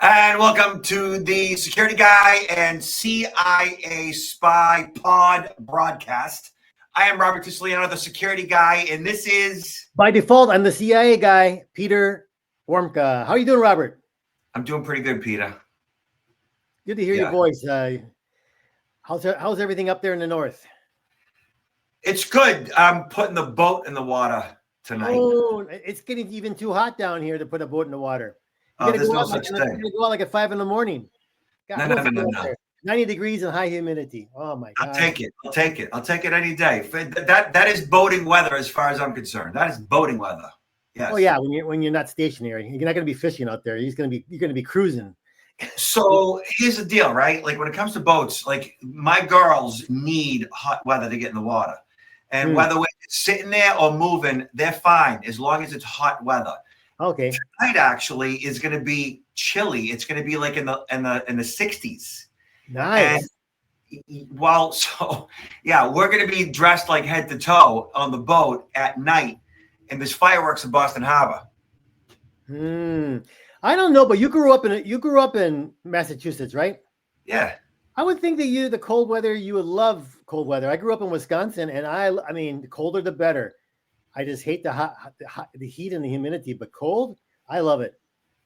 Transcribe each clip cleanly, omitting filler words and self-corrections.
And welcome to the Security Guy and CIA Spy Pod broadcast. I am Robert Tusliano, the Security Guy, and this is... By default, I'm the CIA guy, Peter Wormka. How are you doing, Robert? I'm doing pretty good, Peter. Good to hear your voice. How's everything up there in the north? It's good. I'm putting the boat in the water tonight. Oh, it's getting even too hot down here to put a boat in the water. There's no such thing. You're going to go out like at 5 in the morning. God, No. 90 degrees and high humidity. Oh, my God. I'll take it. I'll take it any day. That is boating weather as far as I'm concerned. That is boating weather. Yes. Oh, yeah, when you're not stationary. You're not going to be fishing out there. You're going to be cruising. So here's the deal, right? Like when it comes to boats, like my girls need hot weather to get in the water. And whether we're sitting there or moving, they're fine as long as it's hot weather. Okay. Tonight actually is going to be chilly. It's going to be like in the 60s. Nice. And we're going to be dressed like head to toe on the boat at night, and there's fireworks in Boston Harbor. I don't know, but you grew up in Massachusetts, right? Yeah. I would think that the cold weather, you would love cold weather. I grew up in Wisconsin, and I mean, the colder the better. I just hate the heat and the humidity, but cold, I love it.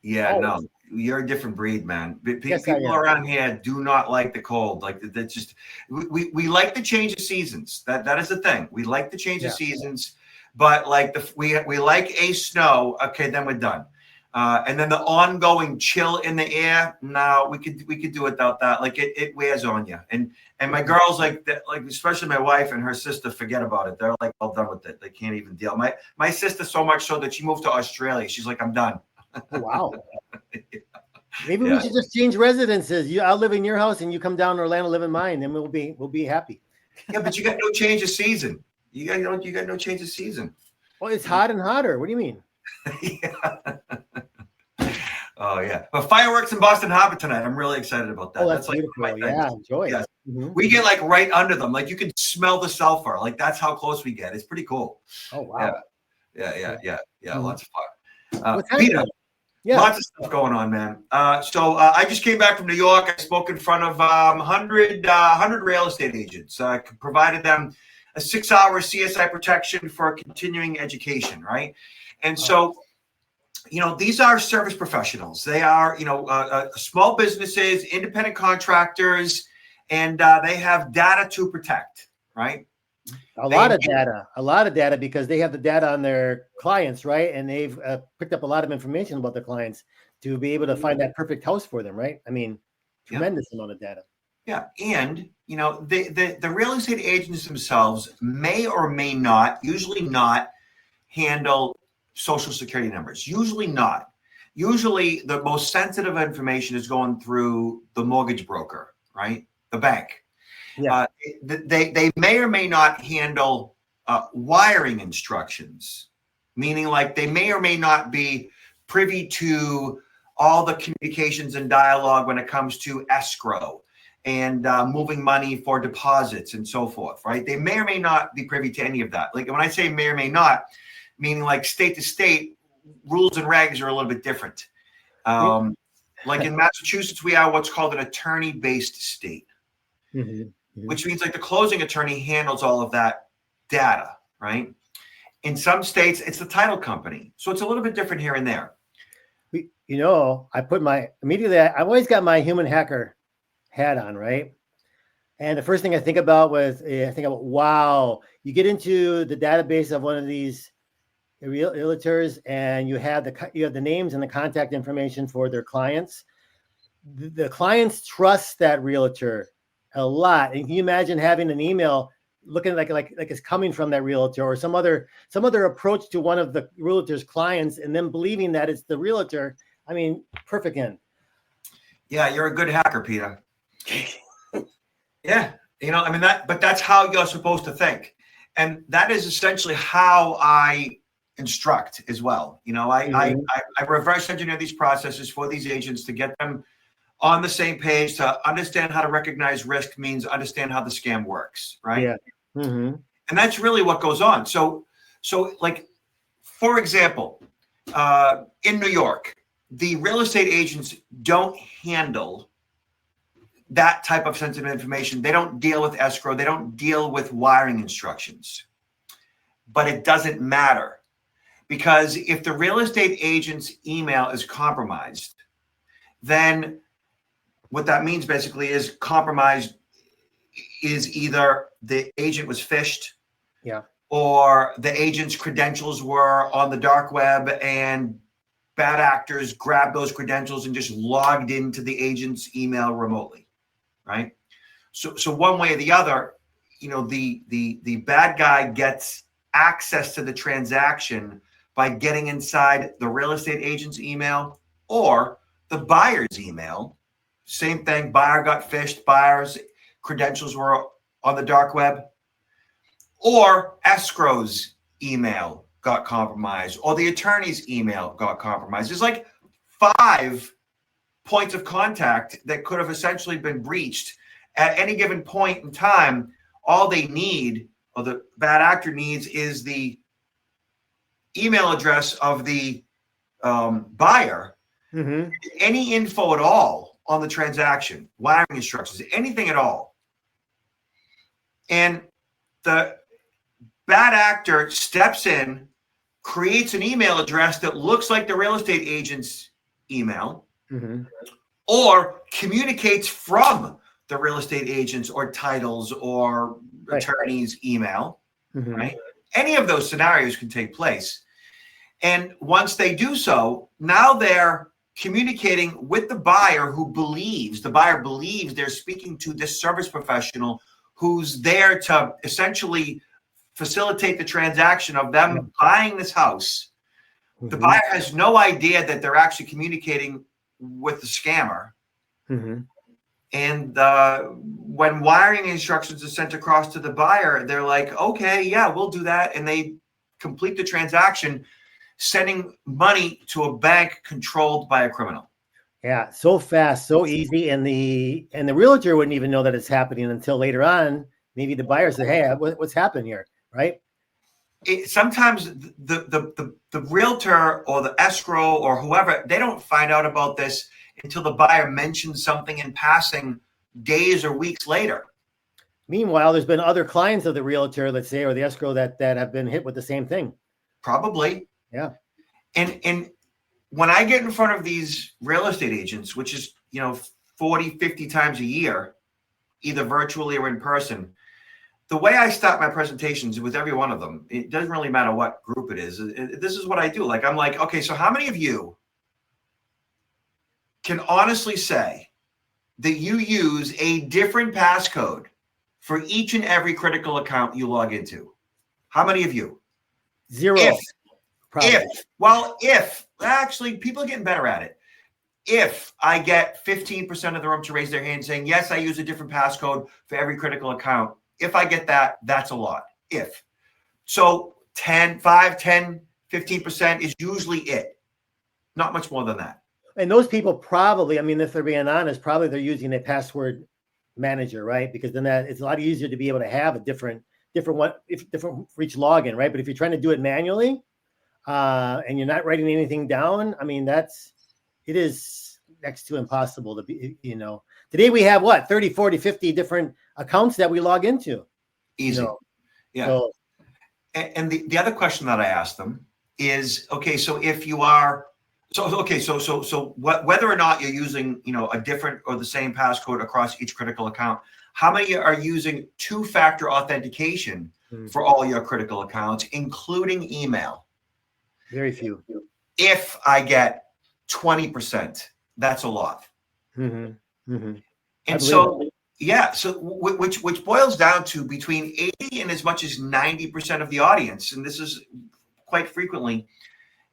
Yeah, no, you're a different breed, man. Yes, people around here do not like the cold. Like that's just we like the change of seasons. That is the thing. We like the change of seasons, but like we like a snow. Okay, then we're done. And then the ongoing chill in the air. No, we could do without that. Like it wears on you. And my girls like especially my wife and her sister forget about it. They're like all done with it. They can't even deal. My sister so much so that she moved to Australia. She's like, I'm done. Oh, wow. Maybe we should just change residences. I'll live in your house and you come down to Orlando, live in mine, and we'll be happy. Yeah, but you got no change of season. You got no change of season. Well, it's hot and hotter. What do you mean? Yeah. Oh yeah, but fireworks in Boston Harbor tonight. I'm really excited about that. Oh, that's beautiful. Like enjoy. Yes. We get like right under them. Like you can smell the sulfur. Like that's how close we get. It's pretty cool. Oh wow. Yeah. Lots of fun. What's Peter? Yeah. Lots of stuff going on, man. So I just came back from New York. I spoke in front of 100 real estate agents. I provided them a 6-hour CSI protection for continuing education, right? And so, these are service professionals. They are, small businesses, independent contractors, and they have data to protect, right? A lot of data because they have the data on their clients, right? And they've picked up a lot of information about their clients to be able to find that perfect house for them, right? I mean, tremendous amount of data. Yeah, and the real estate agents themselves may or may not, usually not, handle social security numbers. Usually not. Usually the most sensitive information is going through the mortgage broker, right? The bank. Yeah. They may or may not handle wiring instructions, meaning like they may or may not be privy to all the communications and dialogue when it comes to escrow and moving money for deposits and so forth, right? They may or may not be privy to any of that. Like when I say may or may not, meaning like state to state, rules and regs are a little bit different. Like in Massachusetts, we are what's called an attorney-based state, which means like the closing attorney handles all of that data, right? In some states, it's the title company. So it's a little bit different here and there. I've always got my human hacker hat on, right? And the first thing I think about wow, you get into the database of one of these realtors and you have the names and the contact information for their clients. The clients trust that realtor a lot. And can you imagine having an email looking like it's coming from that realtor or some other approach to one of the realtor's clients and then believing that it's the realtor? I mean, perfect end. Yeah, you're a good hacker, Peter. Yeah, but that's how you're supposed to think. And that is essentially how I instruct as well. I reverse engineer these processes for these agents to get them on the same page, to understand how to recognize risk means understand how the scam works, right? Yeah. And that's really what goes on. So like, for example, in New York, the real estate agents don't handle that type of sensitive information. They don't deal with escrow. They don't deal with wiring instructions. But it doesn't matter, because if the real estate agent's email is compromised, then what that means basically is compromised is either the agent was phished, Yeah. or the agent's credentials were on the dark web and bad actors grabbed those credentials and just logged into the agent's email remotely, right? So one way or the other, the bad guy gets access to the transaction by getting inside the real estate agent's email or the buyer's email. Same thing, buyer got phished, buyer's credentials were on the dark web, or escrow's email got compromised, or the attorney's email got compromised. There's like 5 points of contact that could have essentially been breached at any given point in time. All they need, or the bad actor needs, is the email address of the buyer, any info at all on the transaction, wiring instructions, anything at all. And the bad actor steps in, creates an email address that looks like the real estate agent's email, or communicates from the real estate agent's or titles or attorney's email, right? Any of those scenarios can take place. And once they do so, now they're communicating with the buyer, the buyer believes they're speaking to this service professional who's there to essentially facilitate the transaction of them buying this house. The buyer has no idea that they're actually communicating with the scammer. And when wiring instructions are sent across to the buyer, they're like, okay, yeah, we'll do that. And they complete the transaction, sending money to a bank controlled by a criminal. Yeah, so fast, so easy, and the realtor wouldn't even know that it's happening until later on. Maybe the buyer said, "Hey, what's happened here?" Right? Sometimes the realtor or the escrow or whoever, they don't find out about this until the buyer mentions something in passing days or weeks later. Meanwhile, there's been other clients of the realtor, let's say, or the escrow that have been hit with the same thing. Probably. Yeah. And when I get in front of these real estate agents, which is, 40, 50 times a year, either virtually or in person, the way I start my presentations with every one of them, it doesn't really matter what group it is. This is what I do. I'm like, okay, so how many of you can honestly say that you use a different passcode for each and every critical account you log into? How many of you? Zero. If actually, people are getting better at it. If I get 15% of the room to raise their hand saying, yes, I use a different passcode for every critical account. If I get that, that's a lot. So 5, 10, 15% is usually it. Not much more than that. And those people probably, if they're being honest, probably they're using a password manager, right? Because then it's a lot easier to be able to have a different one, different for each login, right? But if you're trying to do it manually, and you're not writing anything down, it is next to impossible to be, today we have 30, 40, 50 different accounts that we log into. Easy. Yeah. So, and the other question that I asked them is, okay, so if you are, whether or not you're using, a different or the same passcode across each critical account, how many are using 2-factor authentication for all your critical accounts, including email? Very few. If I get 20%, that's a lot. And so, which boils down to between 80 and as much as 90% of the audience, and this is quite frequently,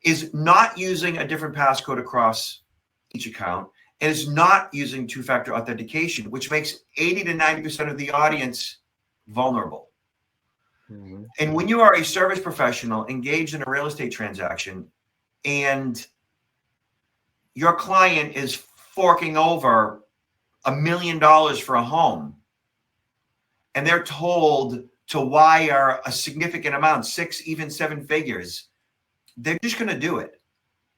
is not using a different passcode across each account and is not using 2-factor authentication, which makes 80 to 90% of the audience vulnerable. And when you are a service professional engaged in a real estate transaction and your client is forking over $1 million for a home and they're told to wire a significant amount, 6, even 7 figures, they're just going to do it.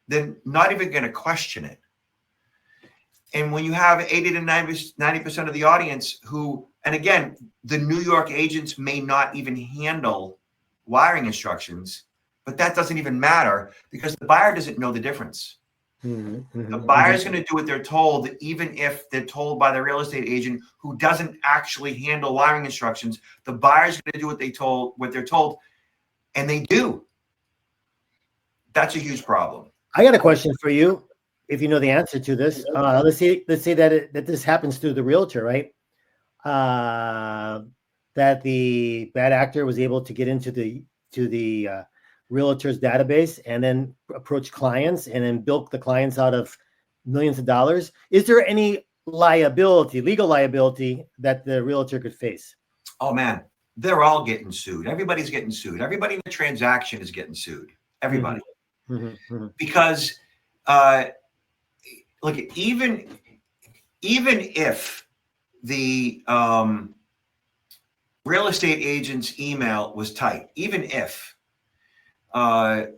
they're not even going to question it. And when you have 80 to 90% of the audience who, and again, the New York agents may not even handle wiring instructions, but that doesn't even matter because the buyer doesn't know the difference. The buyer is going to do what they're told, even if they're told by the real estate agent who doesn't actually handle wiring instructions. The buyer's going to do what they're told, and they do. That's a huge problem. I got a question for you. If you know the answer to this, let's say that this happens through the realtor, right? That the bad actor was able to get into the realtor's database and then approach clients and then bilk the clients out of millions of dollars. Is there any legal liability that the realtor could face? Oh man, they're all getting sued. Everybody's getting sued. Everybody in the transaction is getting sued. Everybody. Because look, even if the real estate agent's email was tight, even if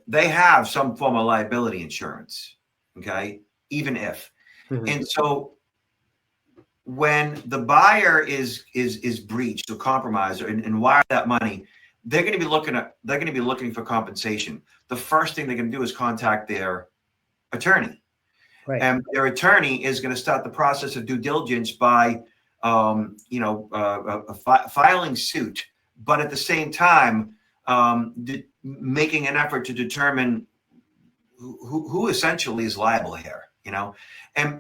they have some form of liability insurance, okay, even if. And so when the buyer is breached or compromised and wire that money, they're going to be looking for compensation. The first thing they're going to do is contact their attorney. Right. And their attorney is going to start the process of due diligence by, filing suit, but at the same time, making an effort to determine who essentially is liable here. And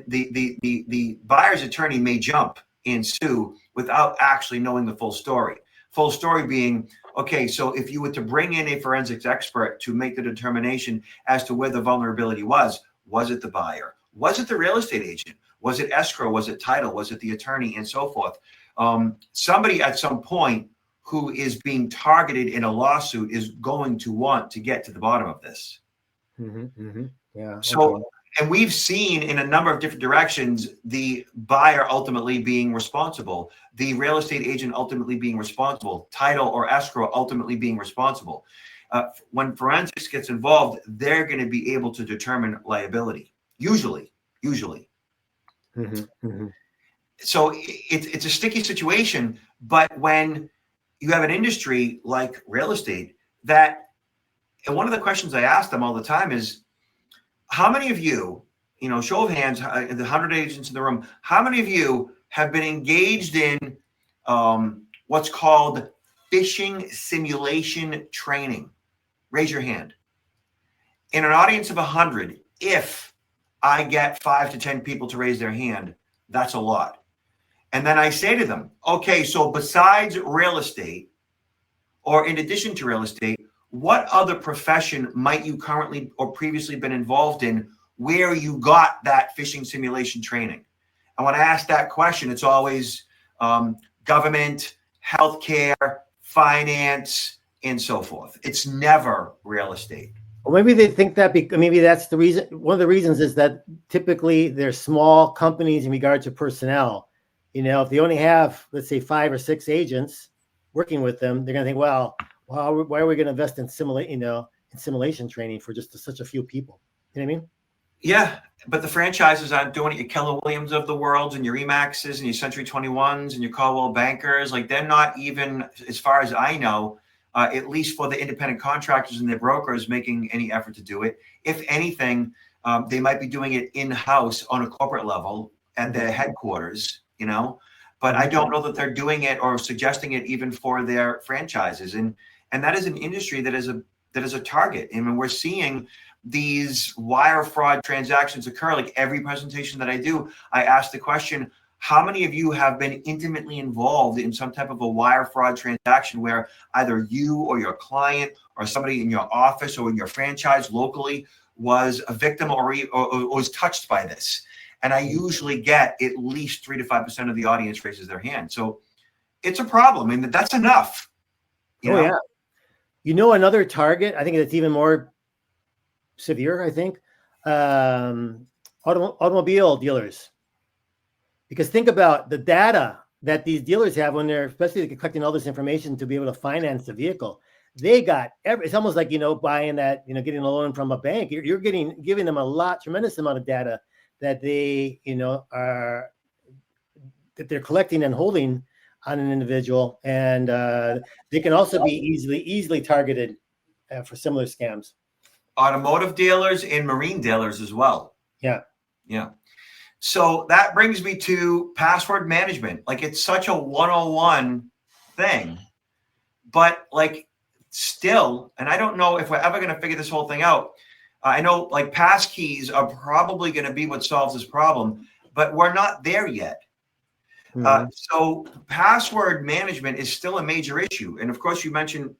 the buyer's attorney may jump and sue without actually knowing the full story. Full story being, okay, so if you were to bring in a forensics expert to make the determination as to where the vulnerability was it the buyer? Was it the real estate agent? Was it escrow? Was it title? Was it the attorney? And so forth. Somebody at some point who is being targeted in a lawsuit is going to want to get to the bottom of this. Yeah. So, okay. And we've seen in a number of different directions, the buyer ultimately being responsible, the real estate agent ultimately being responsible, title or escrow ultimately being responsible. When forensics gets involved, they're going to be able to determine liability, usually. So it's a sticky situation, but when you have an industry like real estate and one of the questions I ask them all the time is, how many of you, show of hands, the 100 agents in the room, how many of you have been engaged in what's called phishing simulation training? Raise your hand. In an audience of 100, if I get 5 to 10 people to raise their hand, that's a lot. And then I say to them, okay, so besides real estate, or in addition to real estate, what other profession might you currently or previously been involved in where you got that phishing simulation training? And when I ask that question, it's always government, healthcare, finance, and so forth. It's never real estate. Well, maybe they think that maybe that's the reason. One of the reasons is that typically they're small companies in regard to personnel. If they only have, let's say, 5 or 6 agents working with them, they're going to think, well, why are we going to invest in simulation training for just such a few people? You know what I mean? Yeah, but the franchises aren't doing it. Your Keller Williams of the world and your Remaxes and your Century 21s and your Caldwell Bankers, like they're not even, as far as I know, at least for the independent contractors and their brokers, making any effort to do it. If anything, they might be doing it in-house on a corporate level at their headquarters, but I don't know that they're doing it or suggesting it even for their franchises. And that is an industry that is a target. I mean, we're seeing these wire fraud transactions occur. Like every presentation that I do, I ask the question, how many of you have been intimately involved in some type of a wire fraud transaction where either you or your client or somebody in your office or in your franchise locally was a victim or was touched by this? And I usually get at least 3 to 5% of the audience raises their hand. So it's a problem. I mean, that's enough. You know? Yeah. Another target, I think it's even more severe, I think, automobile dealers. Because think about the data that these dealers have when they're, especially collecting all this information to be able to finance the vehicle. they got it's almost like, buying that, getting a loan from a bank. You're giving them tremendous amount of data that they, are that they're collecting and holding on an individual, and they can also be easily targeted for similar scams. Automotive dealers and marine dealers as well. Yeah. So that brings me to password management. Like, it's such a 101 thing, but like still, and I don't know if we're ever going to figure this whole thing out. I know like passkeys are probably going to be what solves this problem, but we're not there yet. So password management is still a major issue. And of course, you mentioned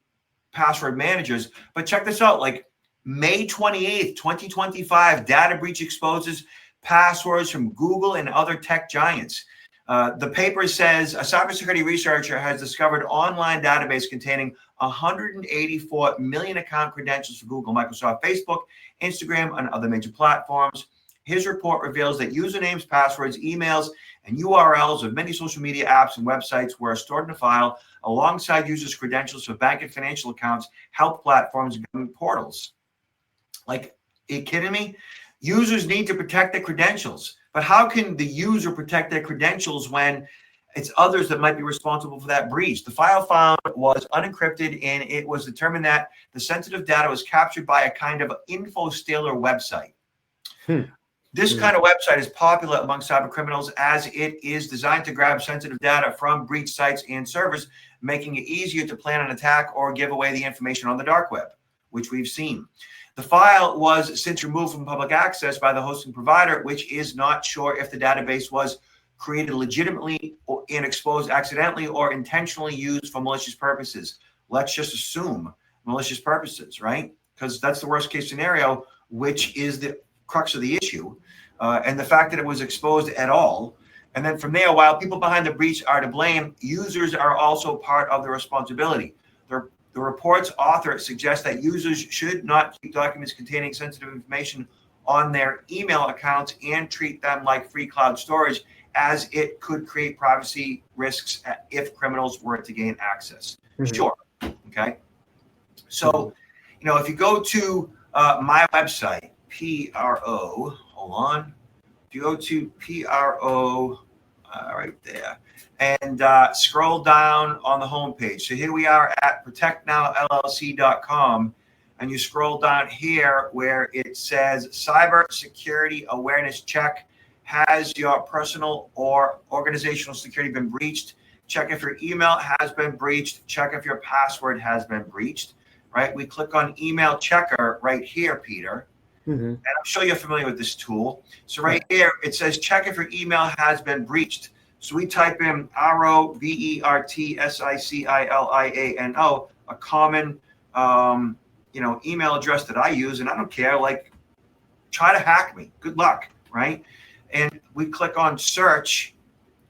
password managers, but check this out. Like May 28th, 2025, data breach exposes passwords from Google and other tech giants. The paper says a cybersecurity researcher has discovered online database containing 184 million account credentials for Google, Microsoft, Facebook, Instagram, and other major platforms. His report reveals that usernames, passwords, emails, and URLs of many social media apps and websites were stored in a file alongside users' credentials for bank and financial accounts, health platforms, and government portals. Like, are you kidding me? Users need to protect their credentials, but how can the user protect their credentials when it's others that might be responsible for that breach? The file found was unencrypted, and it was determined that the sensitive data was captured by a kind of info stealer website. This kind of website is popular among cyber criminals as it is designed to grab sensitive data from breach sites and servers, making it easier to plan an attack or give away the information on the dark web, which we've seen. The file was since removed from public access by the hosting provider, which is not sure if the database was created legitimately and exposed accidentally or intentionally used for malicious purposes. Let's just assume malicious purposes, right? Because that's the worst case scenario, which is the crux of the issue, and the fact that it was exposed at all. And then from there, while people behind the breach are to blame, users are also part of the responsibility. The report's author suggests that users should not keep documents containing sensitive information on their email accounts and treat them like free cloud storage, as it could create privacy risks if criminals were to gain access. Sure. Okay. So, if you go to my website, PRO, hold on. If you go to PRO, right there, and scroll down on the homepage. So here we are at protectnowllc.com, and you scroll down here where it says cyber security awareness check. Has your personal or organizational security been breached? Check if your email has been breached. Check if your password has been breached, right? We click on email checker right here, Peter. And I'm sure you're familiar with this tool. So right here, it says check if your email has been breached. So we type in ROBERTSICILIANO, a common, email address that I use, and I don't care. Like, try to hack me. Good luck, right? And we click on search.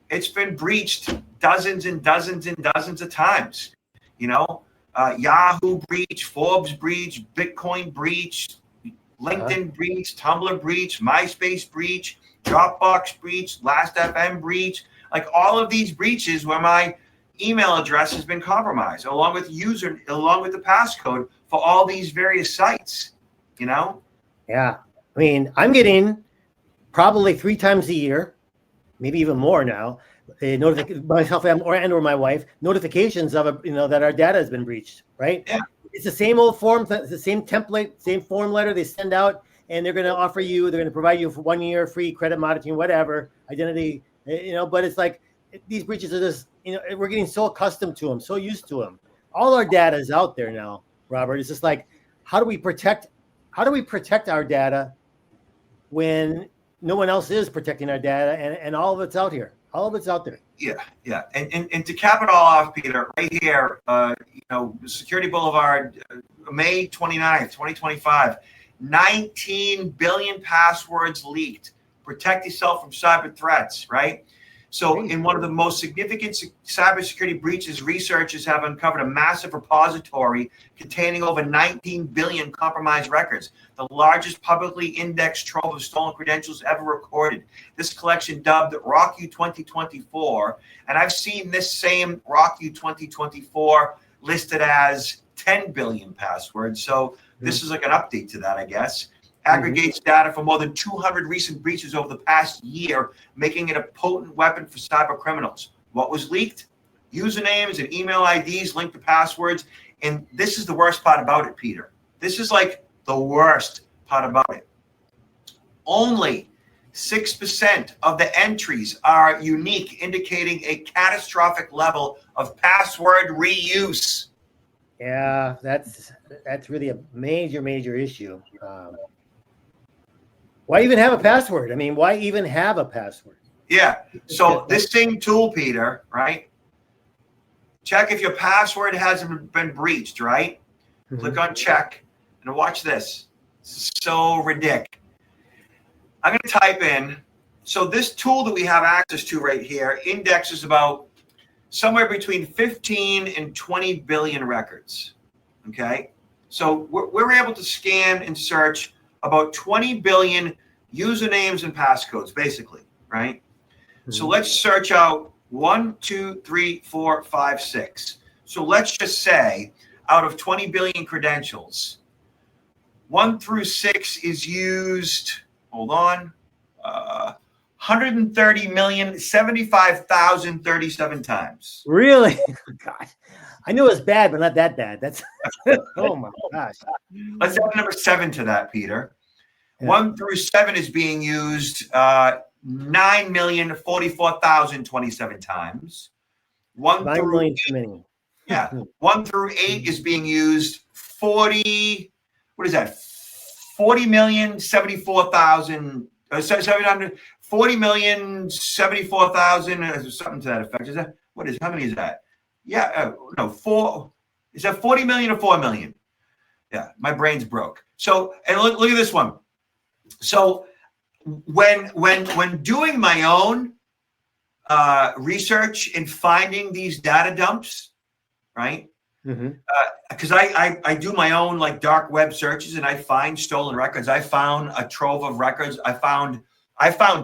It's been breached dozens and dozens and dozens of times. Yahoo breach, Forbes breach, Bitcoin breach, LinkedIn breach, Tumblr breach, MySpace breach, Dropbox breach, Last.fm breach. Like, all of these breaches where my email address has been compromised, along with the passcode for all these various sites, Yeah. I mean, I'm getting probably 3 times a year, maybe even more now, myself or my wife, notifications of that our data has been breached, right? Yeah. It's the same old form, the same template, same form letter they send out, and they're going to provide you for 1 year free credit monitoring, whatever, identity, but it's like these breaches are just, we're getting so accustomed to them, so used to them. All our data is out there now, Robert. It's just like, how do we protect our data when no one else is protecting our data, and all of it's out here? All of it's out there. Yeah. And to cap it all off, Peter, right here, Security Boulevard, May 29th, 2025, 19 billion passwords leaked. Protect yourself from cyber threats, right? So in one of the most significant cybersecurity breaches, researchers have uncovered a massive repository containing over 19 billion compromised records, the largest publicly indexed trove of stolen credentials ever recorded. This collection, dubbed RockU 2024, and I've seen this same RockU 2024 listed as 10 billion passwords. So this is like an update to that, I guess. Aggregates data for more than 200 recent breaches over the past year, making it a potent weapon for cyber criminals. What was leaked? Usernames and email IDs linked to passwords. And this is the worst part about it, Peter. This is like the worst part about it. Only 6% of the entries are unique, indicating a catastrophic level of password reuse. Yeah, that's really a major issue. Why even have a password? I mean, why even have a password? Yeah. So this same tool, Peter, right? Check if your password hasn't been breached, right? Click on check and watch this. So ridiculous. I'm going to type in. So this tool that we have access to right here indexes about somewhere between 15 and 20 billion records. Okay. So we're able to scan and search about 20 billion usernames and passcodes, basically, right? So let's search out 1, 2, 3, 4, 5, 6. So let's just say out of 20 billion credentials, 1 through 6 is used, hold on, 130,075,037 times. Really? God, I knew it was bad, but not that bad. That's oh my gosh. Let's add number 7 to that, Peter. 1 through 7 is being used 9,044,027 times. 1 through 8, yeah, 1 through 8 is being used 40. What is that? 40,074,000. 40,074,000, something to that effect. Is that what is? How many is that? Yeah, no, 4. Is that 40 million or 4 million? Yeah, my brain's broke. So, and look at this one. So, when doing my own research and finding these data dumps, right? Because I do my own like dark web searches and I find stolen records. I found a trove of records. I found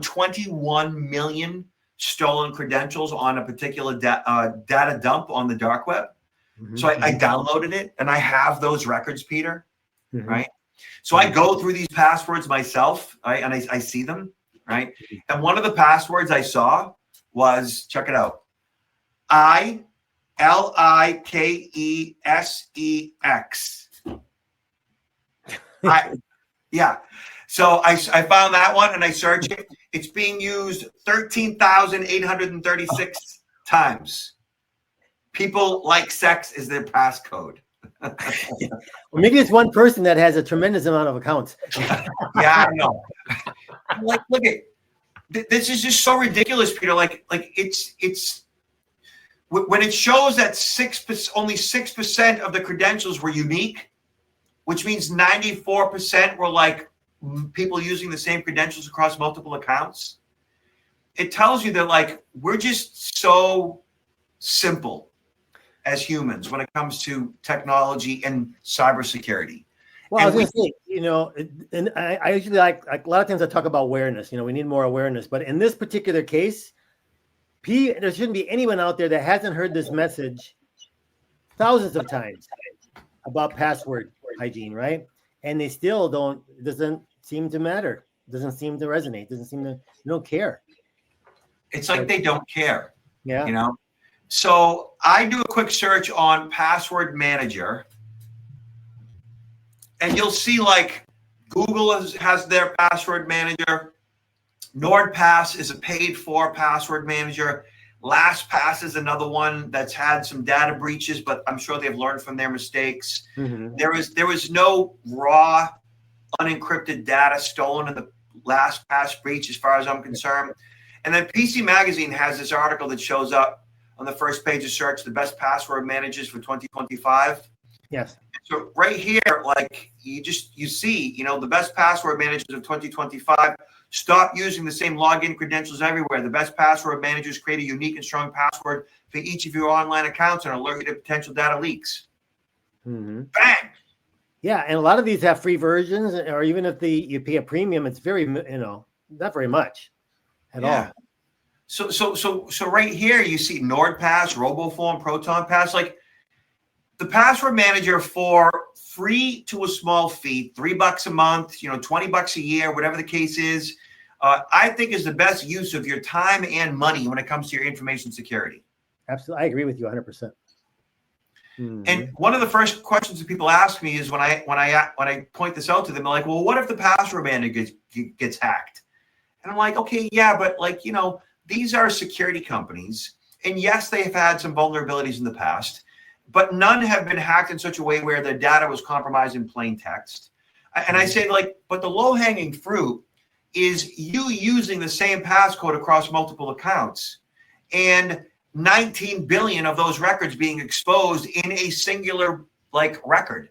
21 million stolen credentials on a particular data dump on the dark web. So I downloaded it and I have those records, Peter, right? So I go through these passwords myself, right? And I see them, right? And one of the passwords I saw was, check it out, ILIKESEX. Yeah. So I found that one and I searched it. It's being used 13,836 times. People like sex is their passcode. Well, maybe it's one person that has a tremendous amount of accounts. Yeah, I know. Like, look at this is just so ridiculous, Peter. Like it's when it shows that only 6% of the credentials were unique, which means 94% were like people using the same credentials across multiple accounts. It tells you that like we're just so simple as humans when it comes to technology and cybersecurity. Well, I was going to say, you know, and I usually like a lot of times I talk about awareness. You know, we need more awareness. But in this particular case, there shouldn't be anyone out there that hasn't heard this message thousands of times about password hygiene, right? And they still don't. It doesn't seem to matter. It doesn't seem to resonate. It doesn't seem to. They don't care. It's like they don't care. Yeah. You know. So I do a quick search on password manager. And you'll see like Google has their password manager. NordPass is a paid for password manager. LastPass is another one that's had some data breaches, but I'm sure they've learned from their mistakes. There was no raw unencrypted data stolen in the LastPass breach as far as I'm concerned. And then PC Magazine has this article that shows up on the first page of search, the best password managers for 2025. Yes. So right here, like you see, you know, the best password managers of 2025, stop using the same login credentials everywhere. The best password managers create a unique and strong password for each of your online accounts and alert you to potential data leaks. Bang! Yeah, and a lot of these have free versions, or even if you pay a premium, it's very, you know, not very much at all. So right here, you see NordPass, RoboForm, ProtonPass. Like the password manager for free to a small fee, $3 a month, $20 a year, whatever the case is, I think is the best use of your time and money when it comes to your information security. Absolutely. I agree with you 100%. And one of the first questions that people ask me is when I point this out to them, they're like, well, what if the password manager gets hacked? And I'm like, okay, yeah, but these are security companies. And yes, they have had some vulnerabilities in the past, but none have been hacked in such a way where their data was compromised in plain text. And I say, but the low-hanging fruit is you using the same passcode across multiple accounts and 19 billion of those records being exposed in a singular record.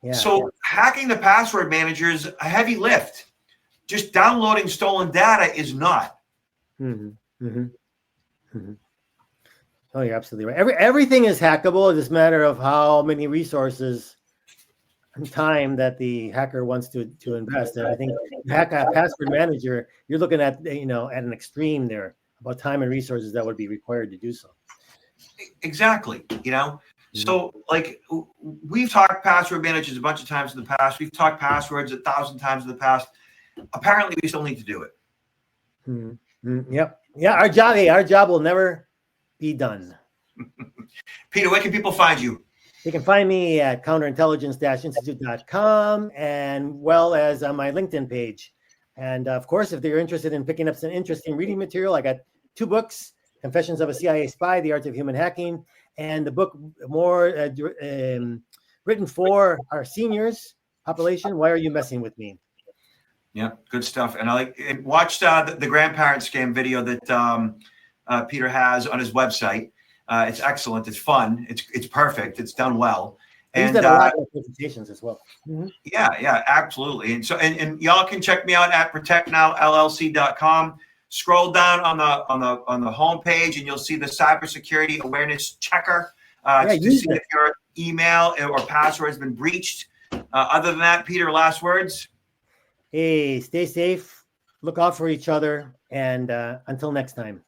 Yeah. So hacking the password manager is a heavy lift. Just downloading stolen data is not. Oh, you're absolutely right. Everything is hackable. It's just a matter of how many resources and time that the hacker wants to invest. And I think hack a password manager, you're looking at at an extreme there about time and resources that would be required to do so. Exactly. So we've talked password managers a bunch of times in the past. We've talked passwords 1,000 times in the past. Apparently, we still need to do it. Yep. Yeah. Our job will never be done. Peter, where can people find you? They can find me at counterintelligence-institute.com and well as on my LinkedIn page. And of course, if they're interested in picking up some interesting reading material, I got 2 books, Confessions of a CIA Spy, The Art of Human Hacking, and the book more written for our seniors population, Why Are You Messing With Me? Yeah, good stuff. And I watched the grandparent scam video that Peter has on his website. It's excellent. It's fun. It's perfect. It's done well. And a lot of presentations as well. Yeah, absolutely. And so and y'all can check me out at protectnowllc.com. Scroll down on the homepage and you'll see the cybersecurity awareness checker to see if your email or password has been breached. Other than that, Peter, last words. Hey, stay safe. Look out for each other. And until next time.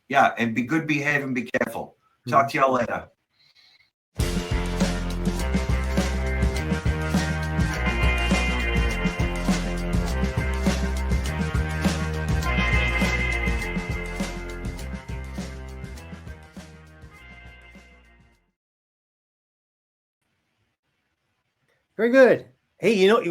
Yeah, and be good behaved and be careful. Talk to y'all later. Very good. Hey, you want